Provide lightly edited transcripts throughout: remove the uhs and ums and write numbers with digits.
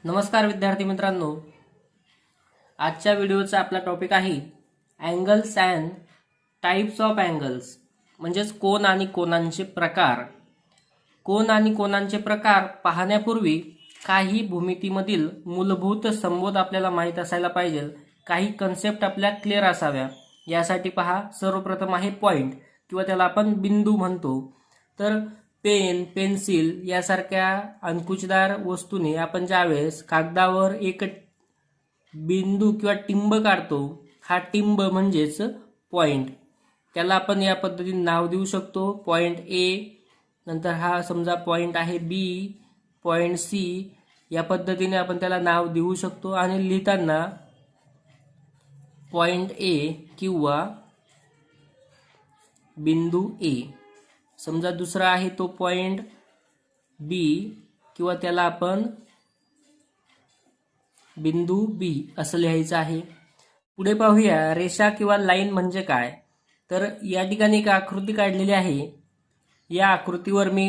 नमस्कार विद्यार्थी मित्रांनो, आजच्या व्हिडिओचा आपला टॉपिक आहे angles and types of angles, म्हणजेच कोन आणि कोनांचे प्रकार. कोन आणि कोनांचे प्रकार पाहण्यापूर्वी काही भूमितीमधील मूलभूत संबोध आपल्याला माहीत असायला पाहिजे. काही कन्सेप्ट आपल्या क्लिअर असाव्या. यासाठी पहा, सर्वप्रथम आहे पॉइंट किंवा त्याला आपण बिंदू म्हणतो. तर पेन, पेन्सिल यासारख्या अंकुशदार वस्तूने आपण ज्यावेळेस कागदावर एक बिंदू किंवा टिंब काढतो, हा टिंब म्हणजेच पॉइंट. त्याला आपण या पद्धतीने नाव देऊ शकतो. पॉइंट ए, नंतर हा समजा पॉइंट आहे बी, पॉइंट सी, या पद्धतीने आपण त्याला नाव देऊ शकतो. आणि लिहिताना पॉइंट ए किंवा बिंदू ए. समजा दुसरा आहे तो पॉइंट बी किंवा त्याला आपण बिंदू बी असं लिहायचं आहे. पुढे पाहूया रेषा किंवा लाईन म्हणजे काय. तर या ठिकाणी एक आकृती काढलेली आहे. या आकृतीवर मी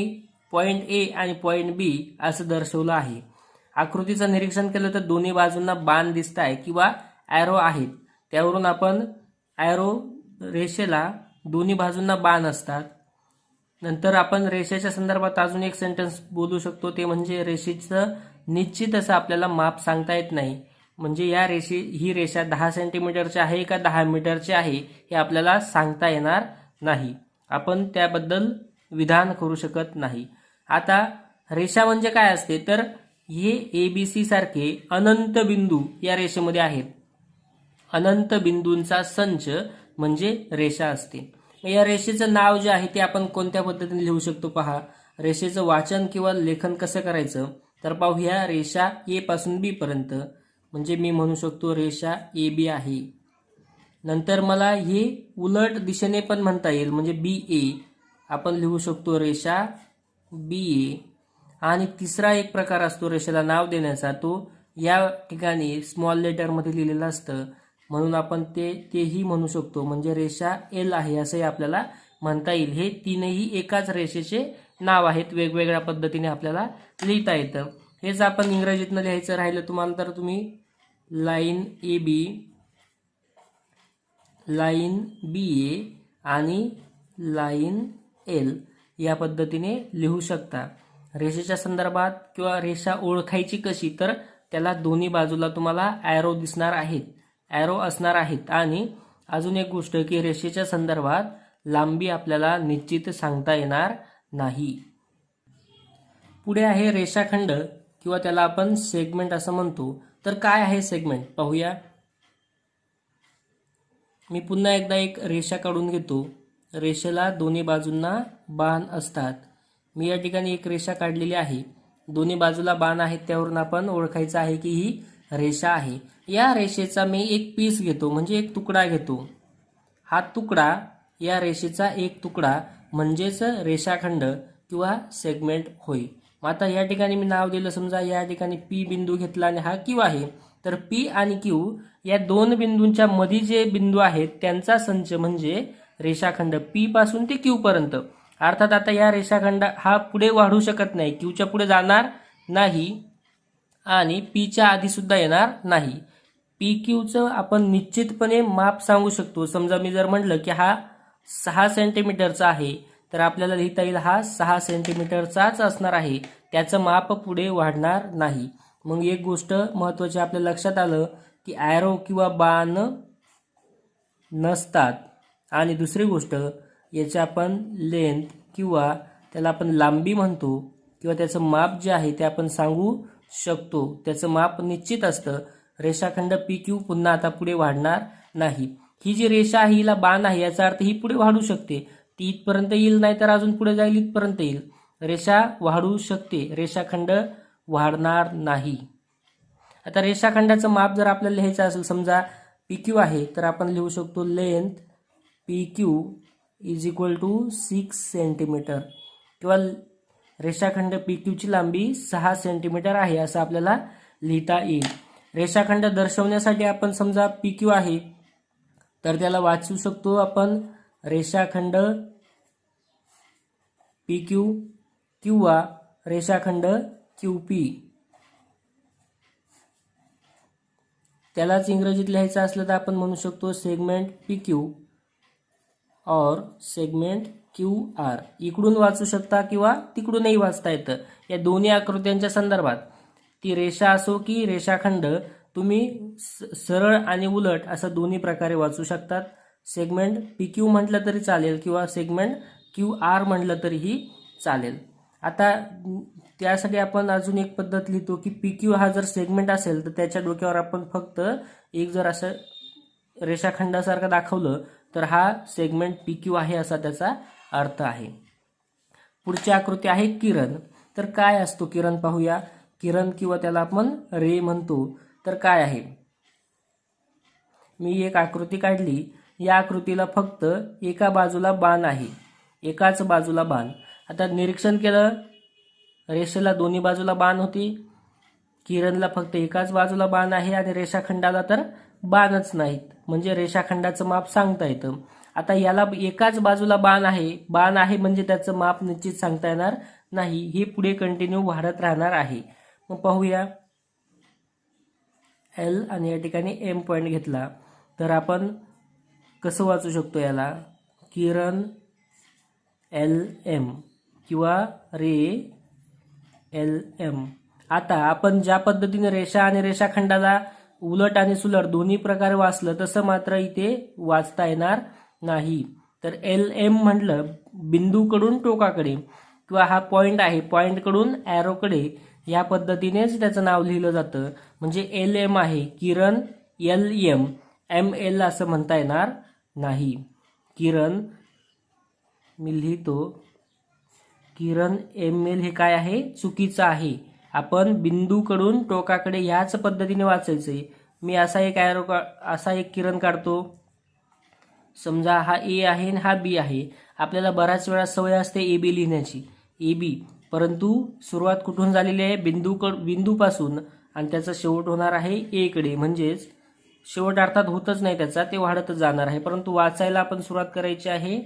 पॉइंट ए आणि पॉइंट बी असं दर्शवलं आहे. आकृतीचं निरीक्षण केलं तर दोन्ही बाजूंना बाण दिसत आहे किंवा ॲरो आहेत. त्यावरून आपण ॲरो रेषेला दोन्ही बाजूंना बाण असतात. नंतर आपण रेषेच्या संदर्भात अजून एक सेंटेन्स बोलू शकतो, ते म्हणजे रेषेचं निश्चित असं आपल्याला माप सांगता येत नाही. म्हणजे ही रेषा 10 सेंटीमीटरची आहे का 10 मीटरची आहे हे आपल्याला सांगता येणार नाही. आपण त्याबद्दल विधान करू शकत नाही. आता रेषा म्हणजे काय असते, तर हे ABC सारखे अनंत बिंदू या रेषेमध्ये आहेत. अनंत बिंदूंचा संच म्हणजे रेषा असते. या रेषेचं नाव जे आहे ते आपण कोणत्या पद्धतीने लिहू शकतो पहा. रेषेचं वाचन किंवा लेखन कसं करायचं, तर पाहूया. रेषा ए पासून बी पर्यंत, म्हणजे मी म्हणू शकतो रेषा ए बी आहे. नंतर मला हे उलट दिशेने पण म्हणता येईल, म्हणजे बी ए आपण लिहू शकतो रेषा बी ए. आणि तिसरा एक प्रकार असतो रेषेला नाव देण्याचा, तो या ठिकाणी स्मॉल लेटरमध्ये लिहिलेलं असतं, म्हणून आपण तेही म्हणू शकतो, म्हणजे रेषा एल आहे असंही आपल्याला म्हणता येईल. हे तीनही एकाच रेषेचे नाव आहेत. वेगवेगळ्या पद्धतीने आपल्याला लिहिता येतं. हेच आपण इंग्रजीतनं लिहायचं राहिलं तुम्हाला, तर तुम्ही लाईन ए बी, लाईन बी ए आणि लाईन एल या पद्धतीने लिहू शकता. रेषेच्या संदर्भात किंवा रेषा ओळखायची कशी, तर त्याला दोन्ही बाजूला तुम्हाला ॲरो दिसणार आहेत, ॲरो असणार आहेत. आणि अजून एक गोष्ट की रेषेच्या संदर्भात लांबी आपल्याला निश्चित सांगता येणार नाही. पुढे आहे रेषाखंड किंवा त्याला आपण सेगमेंट असं म्हणतो. तर काय आहे सेगमेंट पाहूया. मी पुन्हा एकदा एक रेषा काढून घेतो. रेषेला दोन्ही बाजूंना बाण असतात. मी या ठिकाणी एक रेषा काढलेली आहे, दोन्ही बाजूला बाण आहेत. त्यावरून आपण ओळखायचं आहे की ही रेषा आहे. या रेषेचा मी एक पीस घेतो, म्हणजे एक तुकडा घेतो. हा तुकडा, या रेषेचा एक तुकडा म्हणजेच रेषाखंड किंवा सेगमेंट होय. मग आता या ठिकाणी मी नाव दिलं, समजा या ठिकाणी पी बिंदू घेतला आणि हा क्यू आहे. तर पी आणि क्यू या दोन बिंदूंच्या मध्ये जे बिंदू आहेत त्यांचा संच म्हणजे रेषाखंड पी पासून ते क्यू पर्यंत. अर्थात आता या रेषाखंड हा पुढे वाढू शकत नाही, क्यूच्या पुढे जाणार नाही आणि पीच्या आधी सुद्धा येणार नाही. पी क्यूचं आपण निश्चितपणे माप सांगू शकतो. समजा मी जर म्हटलं की हा 6 सेंटीमीटरचा आहे, तर आपल्याला लिहिता येईल हा 6 सेंटीमीटरचाच असणार आहे, त्याचं माप पुढे वाढणार नाही. मग एक गोष्ट महत्त्वाची आपल्या लक्षात आलं की ॲरो किंवा बाण नसतात. आणि दुसरी गोष्ट, याची आपण लेंथ किंवा त्याला आपण लांबी म्हणतो किंवा त्याचं माप जे आहे ते आपण सांगू शकतो. त्याचं माप निश्चित असतं. रेषाखंड पी क्यू पुन्हा आता पुढे वाढणार नाही. ही जी रेषा आहे हिला बाण आहे, याचा अर्थ ही पुढे वाढू शकते. ती इथपर्यंत येईल, नाही तर अजून पुढे जाईल, इथपर्यंत येईल. रेषा वाढू शकते, रेषाखंड वाढणार नाही. आता रेषाखंडाचं माप जर आपल्याला लिहायचं असेल, समजा पी क्यू आहे, तर आपण लिहू शकतो length P Q is equal to 6 centimetre किंवा रेषाखंड पी क्यूची लांबी 6 सेंटीमीटर आहे असं आपल्याला लिहिता येईल. रेषाखंड दर्शवण्यासाठी आपण समजा पी क्यू आहे, तर त्याला वाचू शकतो आपण रेषाखंड पी क्यू किंवा रेषाखंड क्यू पी. त्यालाच इंग्रजीत लिहायचं असलं तर आपण म्हणू शकतो सेगमेंट पी क्यू और सेगमेंट क्यू आर. इकडून वाचू शकता किंवा तिकडूनही वाचता येतं. या दोन्ही आकृत्यांच्या संदर्भात ती रेषा असो की रेषाखंड तुम्ही सरळ आणि उलट असं दोन्ही प्रकारे वाचू शकतात. सेगमेंट पी क्यू म्हटलं तरी चालेल किंवा सेगमेंट क्यू आर म्हटलं तरीही चालेल. आता त्यासाठी आपण अजून एक पद्धत लिहितो की पी क्यू हा जर सेगमेंट असेल तर त्याच्या डोक्यावर आपण फक्त एक जर असं रेषाखंडासारखं दाखवलं तर हा सेगमेंट पी क्यू आहे असा त्याचा अर्थ आहे. पुढची आकृती आहे किरण. तर काय असतो किरण पाहूया. किरण किंवा त्याला आपण रे म्हणतो. तर काय आहे, मी एक आकृती काढली. या आकृतीला फक्त एका बाजूला बाण आहे, एकाच बाजूला बाण. आता निरीक्षण केलं, रेषेला दोन्ही बाजूला बाण होती, किरणला फक्त एकाच बाजूला बाण आहे आणि रेषाखंडाला तर बाणच नाहीत, म्हणजे रेषाखंडाचं माप सांगता येतं. आता याला एकाच बाजूला बाण आहे म्हणजे त्याचं माप निश्चित सांगता येणार नाही, हे पुढे कंटिन्यू वाढत राहणार आहे. मग पाहूया, एल आणि या ठिकाणी एम पॉईंट घेतला तर आपण कसं वाचू शकतो याला, किरण एल एम किंवा रे एल एम. आता आपण ज्या पद्धतीने रेषा आणि रेषाखंडाला उलट आणि सुलट दोन्ही प्रकारे वाचलं तसं मात्र इथे वाचता येणार नाही. तर एल एम म्हटलं बिंदूकडून टोकाकडे किंवा हा पॉईंट आहे पॉईंटकडून ॲरोकडे, या पद्धतीनेच त्याचं नाव लिहिलं जातं. म्हणजे एल एम आहे, किरण एल एम, एम एल असं म्हणता येणार नाही. किरण मी लिहितो, किरण एम एल हे काय आहे, चुकीचं आहे. आपण बिंदूकडून टोकाकडे ह्याच पद्धतीने वाचायचंय. मी असा एक किरण काढतो. समजा हा ए आहे आणि हा बी आहे. आपल्याला बऱ्याच वेळा सवय असते ए बी लिहिण्याची, ए बी, परंतु सुरुवात कुठून झालेली आहे, बिंदूपासून, आणि त्याचा शेवट होणार आहे ए कडे. म्हणजेच शेवट अर्थात होतच नाही त्याचा, ते वाढतच जाणार आहे. परंतु वाचायला आपण सुरुवात करायची आहे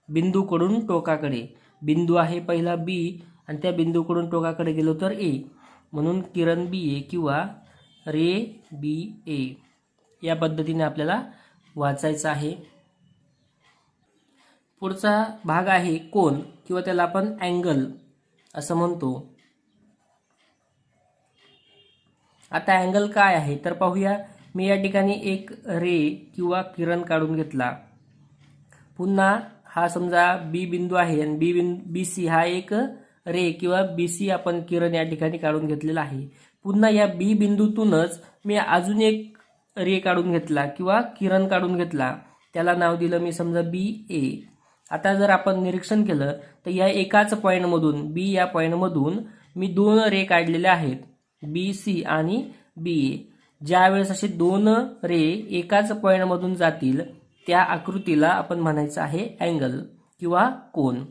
बिंदूकडून टोकाकडे. बिंदू आहे पहिला बी आणि त्या बिंदूकडून टोकाकडे गेलो तर ए, म्हणून किरण बी ए किंवा रे बी ए, या पद्धतीने आपल्याला वाचायचं आहे. पुढचा भाग आहे कोन किंवा त्याला आपण अँगल असं म्हणतो. आता अँगल काय आहे तर पाहूया. मी या ठिकाणी एक रे किंवा किरण काढून घेतला. पुन्हा हा समजा बी बिंदू आहे आणि बी सी हा एक रे किंवा बी सी आपण किरण या ठिकाणी काढून घेतलेला आहे. पुन्हा या बी बिंदूतूनच मी अजून एक रे काढून घेतला किंवा किरण काढून घेतला. त्याला नाव दिलं मी समजा बी ए. आता जर आपण निरीक्षण केलं तर या एकाच पॉईंटमधून, बी या पॉईंटमधून मी दोन रे काढलेले आहेत, बी सी आणि बी ए. ज्यावेळेस असे दोन रे एकाच पॉईंटमधून जातील त्या आकृतीला आपण म्हणायचं आहे अँगल किंवा कोन.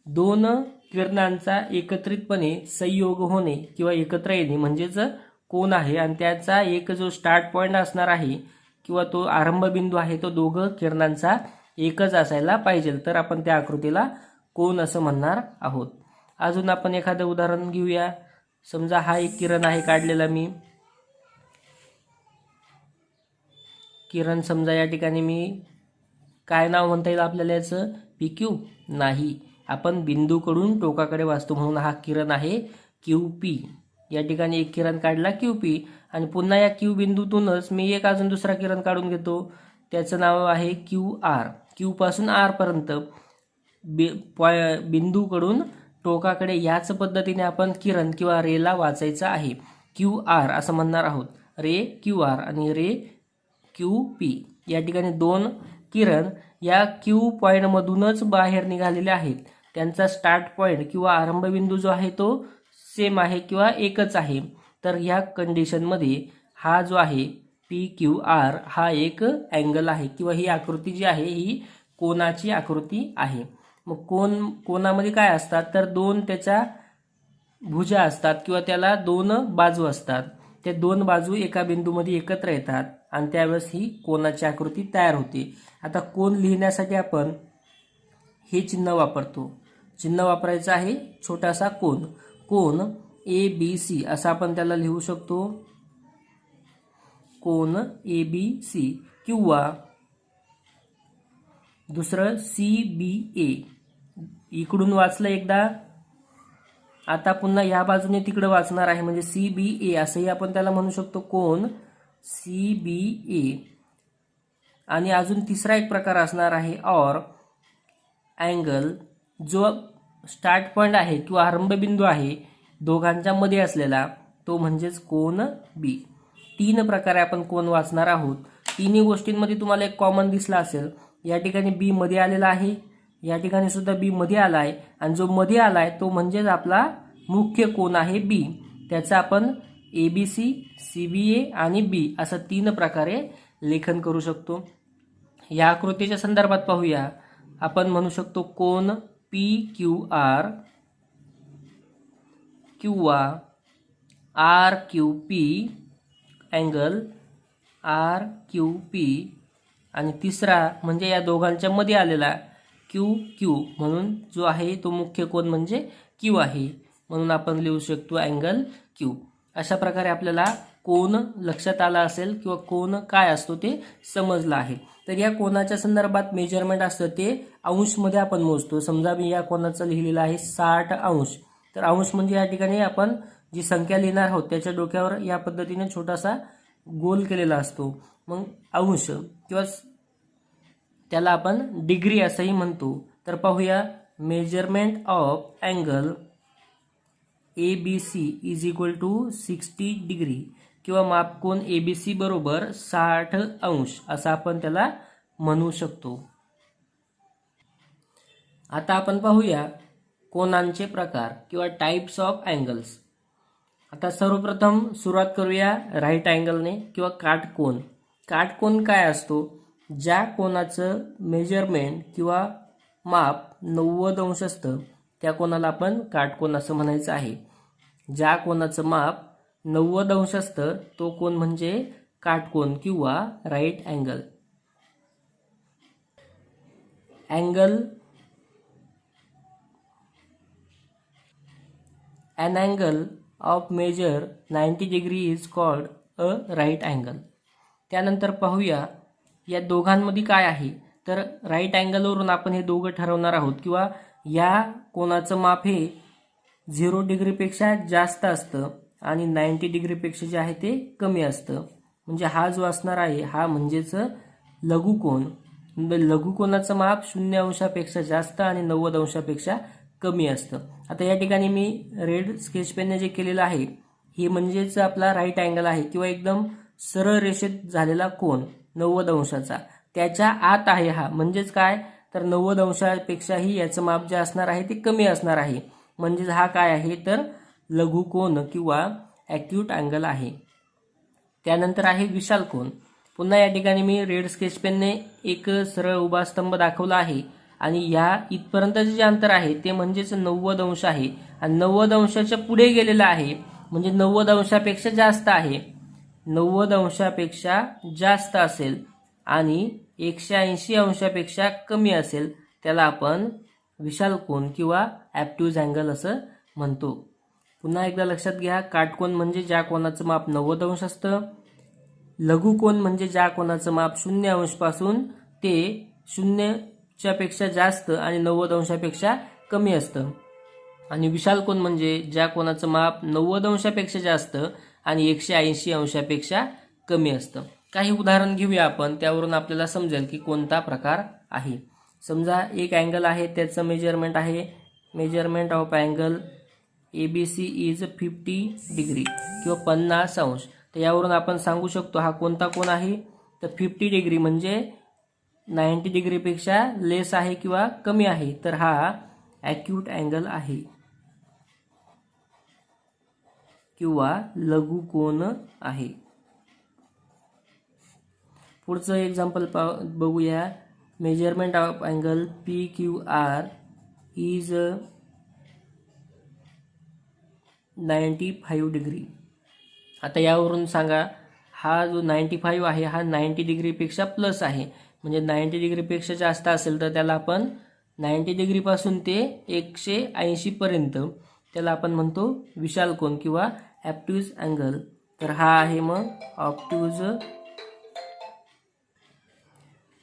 दोन किरणांचा एकत्रितपणे संयोग होणे किंवा एकत्र येणे म्हणजेच कोन आहे, आणि त्याचा एक जो स्टार्ट पॉईंट असणार आहे किंवा तो आरंभ बिंदू आहे तो दोघं किरणांचा एकच असायला पाहिजे, तर आपण त्या आकृतीला कोन असं म्हणणार आहोत. अजून आपण एखादं उदाहरण घेऊया. समजा हा एक किरण आहे काढलेला मी, किरण समजा या ठिकाणी मी काय नाव म्हणता येईल आपल्याला याचं, पी क्यू नाही, आपण बिंदूकडून टोकाकडे वाचतो म्हणून हा किरण आहे क्यू पी. या ठिकाणी एक किरण काढला क्यू पी आणि पुन्हा या क्यू बिंदूतूनच मी एक अजून दुसरा किरण काढून घेतो, त्याचं नाव आहे क्यू आर. क्यू पासून आर पर्यंत बिंदूकडून टोकाकडे याच पद्धतीने आपण किरण किंवा रेला वाचायचं आहे. क्यू आर असं म्हणणार आहोत, रे क्यू आर आणि रे क्यू पी. या ठिकाणी दोन किरण या क्यू पॉईंटमधूनच बाहेर निघालेले आहेत. त्यांचा स्टार्ट पॉईंट किंवा आरंभ बिंदू जो आहे तो सेम आहे किंवा एकच आहे. तर ह्या कंडिशनमध्ये हा जो आहे पी क्यू आर हा एक अँगल आहे किंवा ही आकृती जी आहे ही कोनाची आकृती आहे. मग कोनामध्ये काय असतात तर दोन त्याच्या भुजा असतात किंवा त्याला दोन बाजू असतात. ते दोन बाजू एका बिंदूमध्ये एकत्र येतात आणि त्यावेळेस ही कोनाची आकृती तयार होते. आता कोन लिहिण्यासाठी आपण हे चिन्ह वापरतो. चिन्ह वापरायचं आहे छोटासा कोन. कोन ए बी सी असं आपण त्याला लिहू शकतो. कोन ABC किंवा दुसरं CBA. इकडून वाचलं एकदा, आता पुन्हा या बाजूने तिकडे वाचणार आहे म्हणजे CBA असंही आपण त्याला म्हणू शकतो, कोन CBA. आणि अजून तिसरा एक प्रकार असणार आहे ऑर अँगल, जो स्टार्ट पॉइंट आहे किंवा आरंभबिंदू आहे दोघांच्या मध्ये असलेला, तो म्हणजेच कोन B. 3 प्रकारे आपण कोन वाचणार आहोत. तिन्ही गोष्टींमध्ये तुम्हाला एक कॉमन दिसला असेल. या ठिकाणी B मध्ये आलेला आहे, या ठिकाणी सुद्धा B मध्ये आला आहे, आणि जो मध्ये आला आहे तो म्हणजेच आपला मुख्य कोन आहे B. त्याचं आपण ABC, CBA आणि B असं 3 प्रकारे लेखन करू शकतो. या आकृतीच्या संदर्भात पाहूया. आपण म्हणू शकतो कोन PQR किंवा RQP, अँगल RQP, आणि तिसरा म्हणजे या दोघांच्या मध्ये आलेला QQ, म्हणून जो आहे तो मुख्य कोन म्हणजे Q आहे, म्हणून आपण लिहू शकतो अँगल Q. अशा प्रकारे आपल्याला कोन लक्षात आला असेल किंवा कोन काय असतो ते समजलं आहे. तर या कोनाच्या संदर्भात मेजरमेंट असतं ते अंशमध्ये आपण मोजतो. समजा मी या कोनाचं लिहिलेलं आहे 60 अंश, तर अंश म्हणजे या ठिकाणी आपण जी संख्या लिहिणार आहोत त्याच्या डोक्यावर या पद्धतीने छोटासा गोल केलेला असतो. मग अंश किंवा त्याला आपण डिग्री असंही म्हणतो. तर पाहूया, measurement of angle ABC is equal to 60 degree किंवा मापकोन ABC बरोबर 60 अंश असं आपण त्याला म्हणू शकतो. आता आपण पाहूया कोनांचे प्रकार किंवा टाइप्स ऑफ अँगल्स. आता सर्वप्रथम सुरुवात करूया राईट अँगलने किंवा काटकोन. काटकोन काय असतो? ज्या कोनाचं मेजरमेंट किंवा माप 90 अंश असतं त्या कोनाला आपण काटकोन असं म्हणायचं आहे. ज्या कोनाचं माप 90 अंश असतं तो कोन म्हणजे काटकोन किंवा right angle. An angle of measure 90 degree is called a right angle. त्यानंतर पाहूया या दोघांमध्ये काय आहे. तर राईट अँगलवरून आपण हे दोघं ठरवणार आहोत किंवा या कोनाचं माप हे 0 डिग्रीपेक्षा जास्त असतं आणि 90 डिग्रीपेक्षा जे आहे ते कमी असतं. म्हणजे हा जो असणार आहे हा म्हणजेच लघुकोन. लघुकोनाचं माप 0 अंशापेक्षा जास्त आणि 90 अंशापेक्षा कमी असतं. आता या ठिकाणी मी रेड स्केच पेनने जे केलेलं आहे हे म्हणजेच आपला राईट अँगल आहे किंवा एकदम सरळ रेषेत झालेला कोन 90 अंशाचा. त्याच्या आत आहे हा, म्हणजेच काय तर 90 अंशापेक्षाही याचं माप जे असणार आहे ते कमी असणार आहे. म्हणजेच हा काय आहे तर लघुकोन किंवा ॲक्यूट अँगल आहे. त्यानंतर आहे विशाल कोन. पुन्हा या ठिकाणी मी रेड स्केच पेनने एक सरळ उभा स्तंभ दाखवला आहे आणि या इथपर्यंतचे जे अंतर आहे ते म्हणजेच 90 अंश आहे आणि 90 अंशाच्या पुढे गेलेलं आहे म्हणजे 90 अंशापेक्षा जास्त आहे. 90 अंशापेक्षा जास्त असेल आणि 180 अंशापेक्षा कमी असेल त्याला आपण विशाल कोन किंवा ॲप्ट्यूज अँगल असं म्हणतो. पुन्हा एकदा लक्षात घ्या, काटकोन म्हणजे ज्या कोनाचं माप 90 अंश असतं. लघुकोन म्हणजे ज्या कोनाचं माप 0 अंशपासून ते 0 पेक्षा जास्त आणि 90 अंशापेक्षा कमी असतं. आणि विशाल कोन म्हणजे ज्या कोनाचं माप 90 अंशापेक्षा जास्त आणि 180 अंशापेक्षा कमी असतं. काही उदाहरण घेऊया आपण, त्यावरून आपल्याला समजेल की कोणता प्रकार आहे. समजा एक अँगल आहे, त्याचं मेजरमेंट आहे measurement of angle ABC is 50 degree किंवा 50 अंश. तर यावरून आपण सांगू शकतो हा कोणता कोन आहे. तर 50 डिग्री म्हणजे 90 डिग्रीपेक्षा लेस आहे किंवा कमी आहे, तर हा ॲक्यूट अँगल आहे किंवा लघुकोन आहे. पुढचं एक्झाम्पल बघूया. Measurement of angle PQR is 95 degree. आता यावरून सांगा हा जो 95 आहे हा 90 डिग्रीपेक्षा प्लस आहे. म्हणजे 90 डिग्रीपेक्षा जास्त असेल तर त्याला आपण 90 डिग्रीपासून ते 180 पर्यंत त्याला आपण म्हणतो विशाल कोन किंवा ॲप्ट्यूज अँगल. तर हा आहे मग obtuse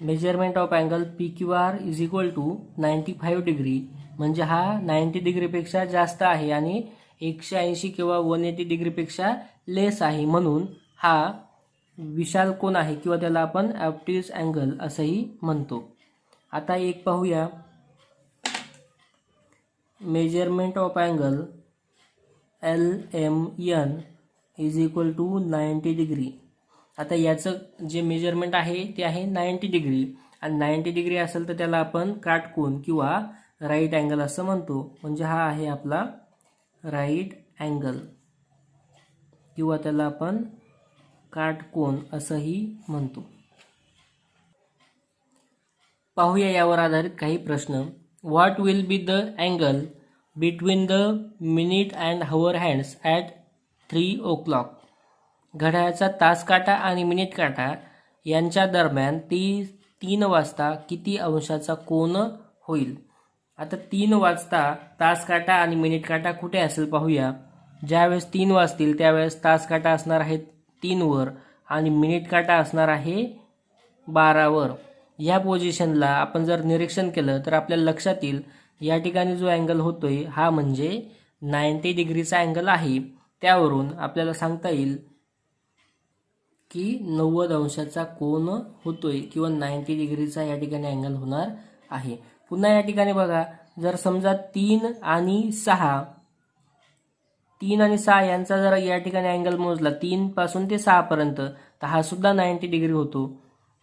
measurement of angle PQR is equal to 95 degree, म्हणजे हा 90 डिग्रीपेक्षा जास्त आहे आणि 180 किंवा 180 डिग्रीपेक्षा लेस आहे, म्हणून हा विशाल कोन आहे किंवा त्याला आपण ऑब्ट्यूज अँगल असंही म्हणतो. आता एक पाहूया, measurement of angle LMN is equal to 90 degree. आता याचं जे मेजरमेंट आहे ते आहे 90 डिग्री, आणि 90 डिग्री असेल तर त्याला आपण काटकोन किंवा राईट अँगल असं म्हणतो, म्हणजे हा आहे आपला राईट अँगल किंवा त्याला आपण काटकोन असंही म्हणतो. पाहूया यावर आधारित काही प्रश्न. What will be the angle between the minute and hour hands at 3 o'clock. घड्याळाचा तास काटा आणि मिनिट काटा यांच्या दरम्यान 3 वाजता किती अंशाचा कोन होईल. आता 3 वाजता तास काटा आणि मिनिट काटा कुठे असेल पाहूया. ज्यावेळेस 3 वाजतील त्यावेळेस तास काटा असणार आहे 3 वर आणि मिनिट काटा असणार आहे 12 वर. ह्या पोझिशनला आपण जर निरीक्षण केलं तर आपल्याला लक्षात येईल या ठिकाणी जो अँगल होतोय हा म्हणजे 90 डिग्रीचा अँगल आहे. त्यावरून आपल्याला सांगता येईल की 90 अंशाचा कोन होतोय किंवा 90 डिग्रीचा या ठिकाणी अँगल होणार आहे. पुन्हा या ठिकाणी बघा, जर समजा 3 आणि 6 यांचा जर या ठिकाणी अँगल मोजला 3 पासून ते 6 पर्यंत तर हा सुद्धा 90 डिग्री होतो.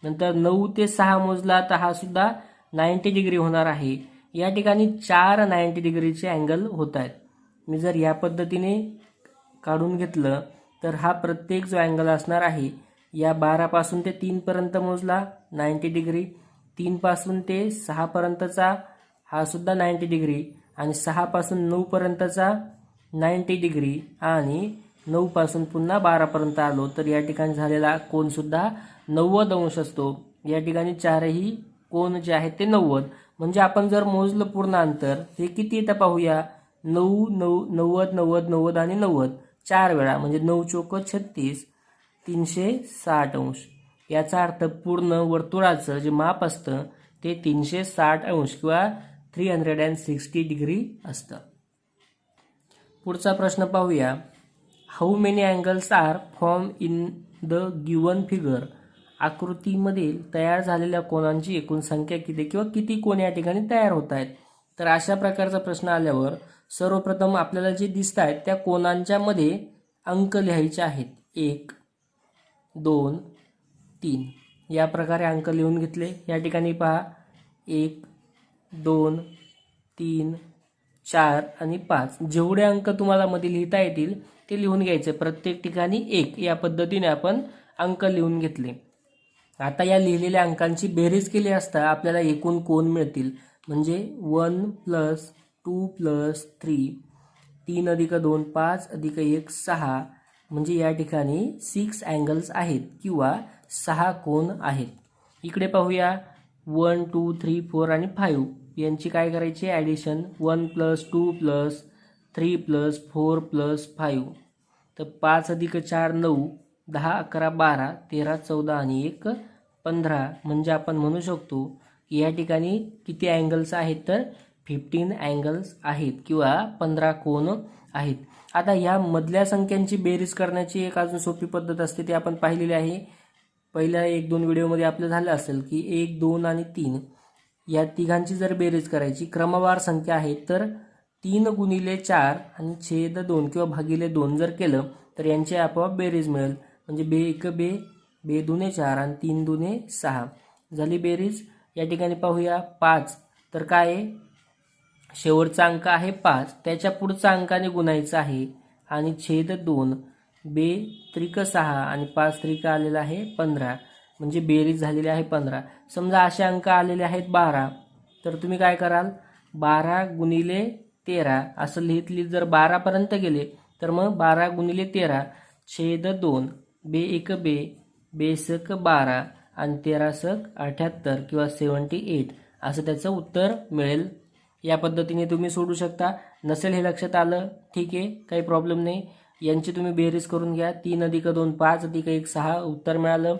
नंतर 9 ते 6 मोजला तर हा सुद्धा 90 डिग्री होणार आहे. या ठिकाणी 4 90 डिग्रीचे अँगल होत आहेत. मी जर या पद्धतीने काढून घेतलं तर हा प्रत्येक जो अँगल असणार आहे, या 12 पासून ते 3 पर्यंत मोजला 90 डिग्री, 3 पासून ते 6 पर्यंतचा हा सुद्धा 90 डिग्री, आणि 6 पासून 9 पर्यंतचा 90 डिग्री, आणि 9 पासून पुन्हा 12 पर्यंत आलो तर या ठिकाणी झालेला कोन सुद्धा 90 अंश असतो. या ठिकाणी चारही कोन जे आहेत ते 90, म्हणजे आपण जर मोजलं पूर्ण अंतर हे किती येतं पाहूया. 9 90 90 90 आणि 90 4 वेळा, म्हणजे 9 चोक 36 360 अंश. याचा अर्थ पूर्ण वर्तुळाचं जे माप असतं ते 360 अंश किंवा 360 डिग्री असतं. पुढचा प्रश्न पाहूया. How many angles are form in the given figure. आकृतीमधील तयार झालेल्या कोनांची एकूण संख्या किती किंवा किती कोन या ठिकाणी तयार होत आहेत. तर अशा प्रकारचा प्रश्न आल्यावर सर्वप्रथम आपल्याला जे दिसत आहेत त्या कोनांच्या मध्ये अंक लिहायचे आहेत. 1 2 3 या प्रकारे अंक लिहून घेतले. या ठिकाणी पहा 1 2 3 4 आणि 5 जेवढे अंक तुम्हाला मध्ये लिहिता येतील ते लिहून घ्यायचे. प्रत्येक ठिकाणी 1 या पद्धतीने आपण अंक लिहून घेतले. आता या लिहिलेल्या अंकांची बेरीज केली असता आपल्याला एकूण कोन मिळतील. म्हणजे 1 + 2 + 3 3 + 2 5 + 1 6, म्हणजे या ठिकाणी 6 अँगल्स आहेत किंवा 6 कोन आहेत. इकडे पाहूया 1 2 3 4 आणि 5 यांची काय करायची ॲडिशन. 1 + 2 + 3 + 4 + 5, तर 5 + 4 9 10 11 12 13 14 आणि 1 15, म्हणजे आपण म्हणू शकतो की या ठिकाणी किती अँगल्स आहेत तर 15 अँगल्स आहेत किंवा 15 कोन आहेत. आता ह्या मधल्या संख्यांची बेरीज करण्याची एक अजून सोपी पद्धत असते, ती आपण पाहिलेली आहे. पहिल्या 1-2 व्हिडिओमध्ये आपलं झालं असेल की 1 2 आणि 3 या तिघांची जर बेरीज करायची, क्रमवार संख्या आहेत तर 3 × 4 आणि छेद 2 किंवा भागिले 2 जर केलं तर यांची आपोआप बेरीज मिळेल. म्हणजे 2 1 2 2 2 4 आणि 3 2 6 झाली बेरीज. या ठिकाणी पाहूया 5, तर काय आहे शेवटचा अंक आहे 5, त्याच्या पुढचा अंकाने गुणायचा आहे आणि छेद 2 2 त्रिक 6 आणि 5 त्रिक आलेला आहे 15, म्हणजे बेरीज झालेली आहे 15. समजा असे अंक आलेले आहेत 12, तर तुम्ही काय कराल 12 × 13 असं लिहित जर 12 पर्यंत गेले तर मग 12 × 13 छेद 2 2 1 2 2 सक 12 आणि 13 सक 78 किंवा 78 असं त्याचं उत्तर मिळेल. या पद्धतीने तुम्ही सोडू शकता. नसेल हे लक्षात आलं ठीक आहे, काही प्रॉब्लेम नाही. यांची तुम्ही बेरीज करून घ्या. 3 + 2 5 + 1 6 उत्तर मिळालं.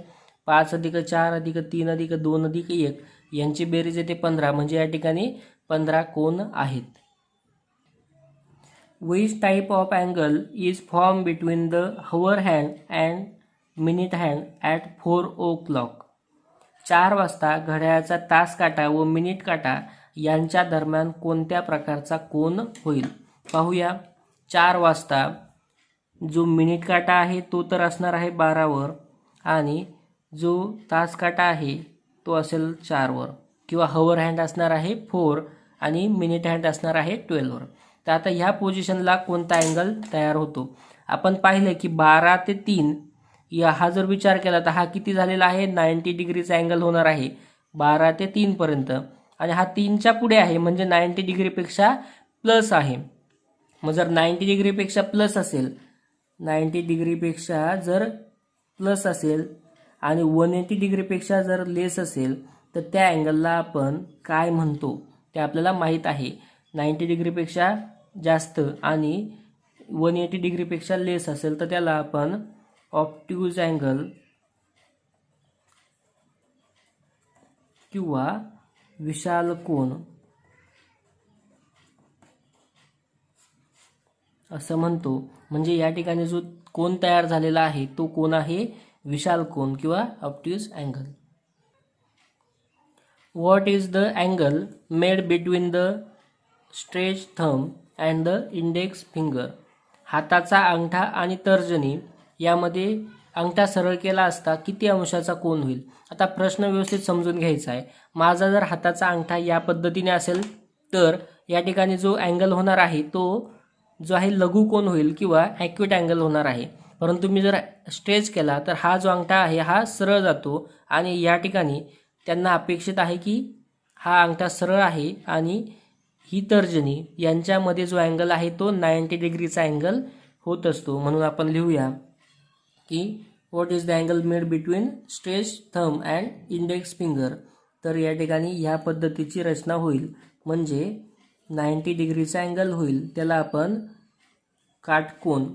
5 + 4 + 3 + 2 + 1 यांची बेरीज येते 15. म्हणजे या ठिकाणी 15 कोन आहेत. Which type of angle is formed between the hour hand and minute hand at 4 o'clock? 4 वाजता घड्याळाचा तास काटा व मिनिट काटा यांच्या दरम्यान कोणत्या प्रकारचा कोन होईल? पाहूया. 4 वाजता जो मिनिट काटा आहे तो तर असणार आहे 12 वर आणि जो तास काटा आहे तो असेल 4 वर, किंवा हवर हँड असणार आहे 4 आणि मिनिट हँड असणार आहे 12 वर. तर आता ह्या पोझिशनला कोणता अँगल तयार होतो? आपण पाहिलं की 12 ते 3 या हा जर विचार केला तर हा किती झालेला आहे? 90 डिग्रीचा अँगल होणार आहे 12 ते 3 पर्यंत. आणि हा 3च्या पुढे आहे म्हणजे 90 डिग्रीपेक्षा प्लस आहे. मग जर 90 डिग्रीपेक्षा प्लस असेल, 90 डिग्रीपेक्षा जर प्लस असेल आणि 180 डिग्रीपेक्षा जर लेस असेल तर त्या अँगलला आपण काय म्हणतो ते आपल्याला माहीत आहे. 90 डिग्रीपेक्षा जास्त आणि 180 डिग्रीपेक्षा लेस असेल तर त्याला आपण ऑब्ट्यूज अँगल किंवा विशाल कोन असं म्हणतो. म्हणजे या ठिकाणी जो कोन तयार झालेला आहे तो कोन आहे विशाल कोन किंवा obtuse angle. What is the angle made between the stretch thumb and the index finger? हाताचा अंगठा आणि तर्जनी यामध्ये अंगठा सरळ केला असता किती अंशाचा कोन होईल? आता प्रश्न व्यवस्थित समजून घ्यायचा आहे. माझा जर हाताचा अंगठा या पद्धतीने असेल तर या ठिकाणी जो अँगल होणार आहे तो जो आहे लघु कोन होईल किंवा ॲक्यूट अँगल होणार आहे. परंतु मी जर स्ट्रेच केला तर हा जो अंगठा आहे हा सरळ जातो आणि या ठिकाणी त्यांना अपेक्षित आहे की हा अंगठा सरळ आहे आणि ही तर्जनी यांच्यामध्ये जो अँगल आहे तो 90 डिग्रीचा अँगल होत असतो. म्हणून आपण लिहूया की what is the angle made between stretch thumb and index finger. तर या ठिकाणी ह्या पद्धतीची रचना होईल म्हणजे 90 डिग्रीचा अँगल होईल. त्याला आपण काटकोन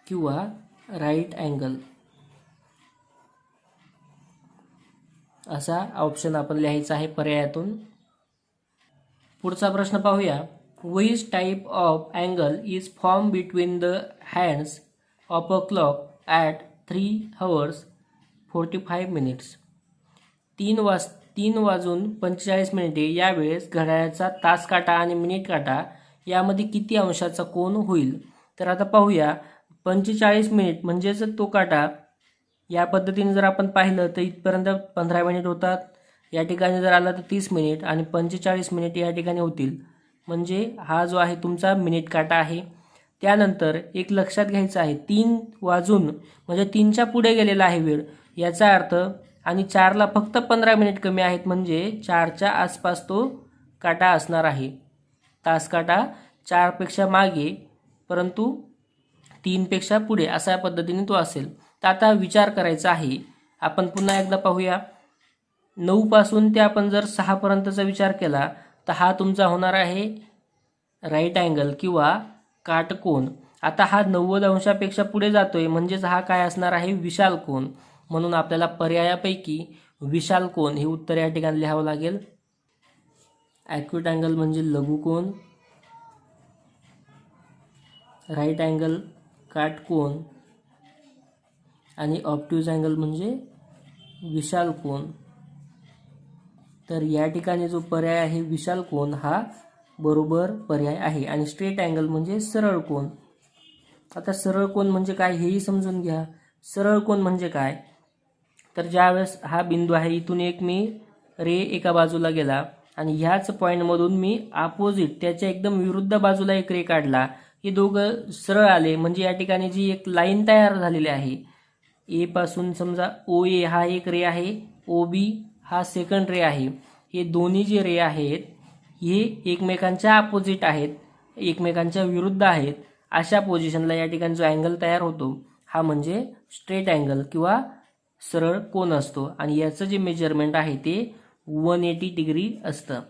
किंवा राईट अँगल असा ऑप्शन आपण लिहायचा आहे पर्यायातून. पुढचा प्रश्न पाहूया. Which type of angle is form between the hands of a clock at 3 hours 45 minutes? 3 वाजून 45 मिनिटे यावेळेस घड्याळाचा तास काटा आणि मिनिट काटा यामध्ये किती अंशाचा कोन होईल? तर आता पाहूया. 45 मिनिट म्हणजेच तो काटा या पद्धतीने जर आपण पाहिलं तर इथपर्यंत 15 मिनिट होतात. या ठिकाणी जर आला तर 30 मिनिट आणि 45 मिनिट या ठिकाणी होतील. म्हणजे हा जो आहे तुमचा मिनिट काटा आहे. त्यानंतर एक लक्षात घ्यायचं आहे 3 वाजून म्हणजे 3च्या पुढे गेलेला आहे वेळ याचा अर्थ, आणि 4ला फक्त 15 मिनिट कमी आहेत म्हणजे 4च्या आसपास तो काटा असणार आहे. तास काटा 4पेक्षा मागे परंतु 3पेक्षा पुढे अशा पद्धतीने तो असेल. तर आता विचार करायचा आहे. आपण पुन्हा एकदा पाहूया. 9 पासून ते आपण जर 6 पर्यंतचा विचार केला तर हा तुमचा होणार आहे राईट अँगल किंवा काटकोन. आता हा 90 अंशापेक्षा पुढे जातोय म्हणजेच हा काय असणार आहे? विशाल कोन. म्हणून आपल्याला पर्यायापैकी विशाल कोन हे उत्तर या ठिकाणी लिहावं लागेल. ॲक्यूट अँगल म्हणजे लघु कोन, राईट अँगल काटकोन आणि ऑब्ट्यूज अँगल म्हणजे विशाल कोन. तर या ठिकाणी जो पर्याय आहे विशाल कोन हा बरोबर पर्याय आहे. आणि स्ट्रेट अँगल म्हणजे सरळ कोन. आता सरळ कोन म्हणजे काय हेही समजून घ्या. सरळ कोन म्हणजे काय? तर ज्यावेळेस हा बिंदू आहे इथून एक मी रे एका बाजूला गेला आणि ह्याच पॉईंटमधून मी अपोजिट त्याच्या एकदम विरुद्ध बाजूला एक रे काढला. हे दोघं सरळ आले म्हणजे या ठिकाणी जी एक लाईन तयार झालेली आहे ए पासून, समजा ओ ए हा एक रे आहे, ओ बी हा सेकंड रे आहे. हे दोन्ही जे रे आहेत हे एकमेकांच्या अपोजिट आहेत, एकमेकांच्या विरुद्ध आहेत. अशा पोझिशनला या ठिकाणी जो अँगल तयार होतो हा म्हणजे स्ट्रेट अँगल किंवा सरळ कोन असतो आणि याचं जे मेजरमेंट आहे ते 180 डिग्री असतं.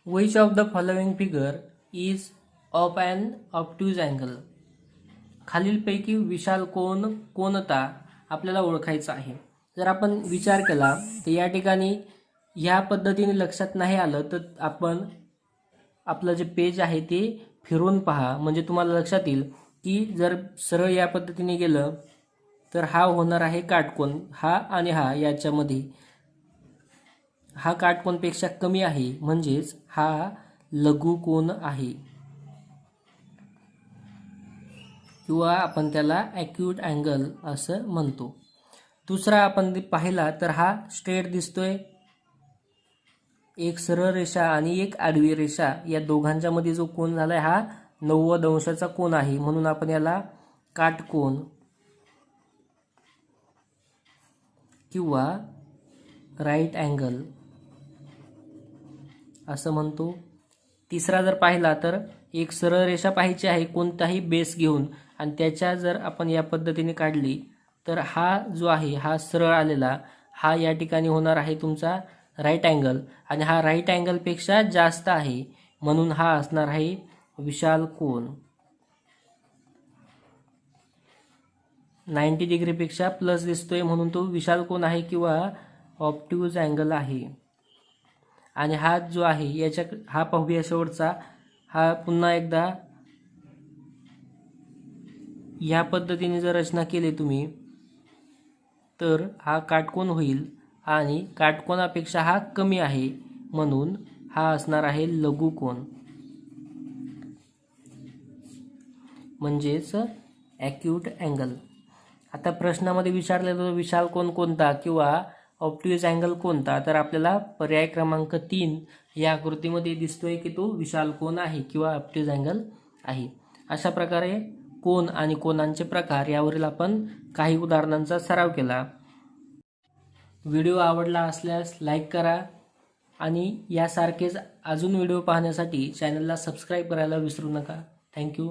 Which of the following figure is of an obtuse angle? खालीलपैकी विशाल कोन कोणता आपल्याला ओळखायचा आहे. जर आपण विचार केला तर या ठिकाणी ह्या पद्धतीने लक्षात नाही आलं तर आपण आपलं जे पेज आहे ते फिरवून पहा, म्हणजे तुम्हाला लक्षात येईल की जर सरळ या पद्धतीने गेलं तर हा होणार आहे काटकोन. हा आणि हा याच्यामध्ये हा काटकोनपेक्षा कमी आहे, म्हणजेच हा लघुकोन आहे किंवा आपण त्याला ॲक्यूट अँगल असं म्हणतो. दुसरा आपण पाहिला तर हा स्ट्रेट दिसतोय, एक सरळ रेषा आणि एक आडवी रेषा या दोघांच्या मध्ये जो कोन झालाय हा 90 अंशाचा कोन आहे, म्हणून आपण याला काटकोन किंवा राईट अँगल असं म्हणतो. तिसरा जर पाहिला तर एक सरळ रेषा पाहायची आहे कोणताही बेस घेऊन आणि त्याच्या जर आपण या पद्धतीने काढली तर हा जो आहे हा सरळ आलेला हा या ठिकाणी होणार आहे तुमचा राईट अँगल, आणि हा राईट अँगलपेक्षा जास्त आहे म्हणून हा असणार आहे विशाल कोन. 90 डिग्रीपेक्षा प्लस दिसतोय म्हणून तो विशाल कोन आहे किंवा ऑब्ट्यूज अँगल आहे. आणि हा जो आहे याच्या हा पाहूया शेवटचा. हा पुन्हा एकदा या पद्धतीने जर रचना केली तुम्ही तर हा काटकोन होईल आणि काटकोनापेक्षा हा कमी आहे म्हणून हा असणार आहे लघुकोन, म्हणजेच ॲक्यूट अँगल. आता प्रश्नामध्ये विचारलेला विशाल कोन कोणता किंवा ऑब्ट्यूज अँगल कोणता, तर आपल्याला पर्याय क्रमांक 3 या आकृतीमध्ये दिसतोय की तो विशाल कोन आहे किंवा ऑब्ट्यूज अँगल आहे. अशा प्रकारे कोन आणि कोनांचे प्रकार यावरील आपण काही उदाहरणांचा सराव केला. व्हिडिओ आवडला असल्यास लाईक करा आणि यासारखेच अजून व्हिडिओ पाहण्यासाठी चॅनलला सबस्क्राईब करायला विसरू नका. थँक्यू.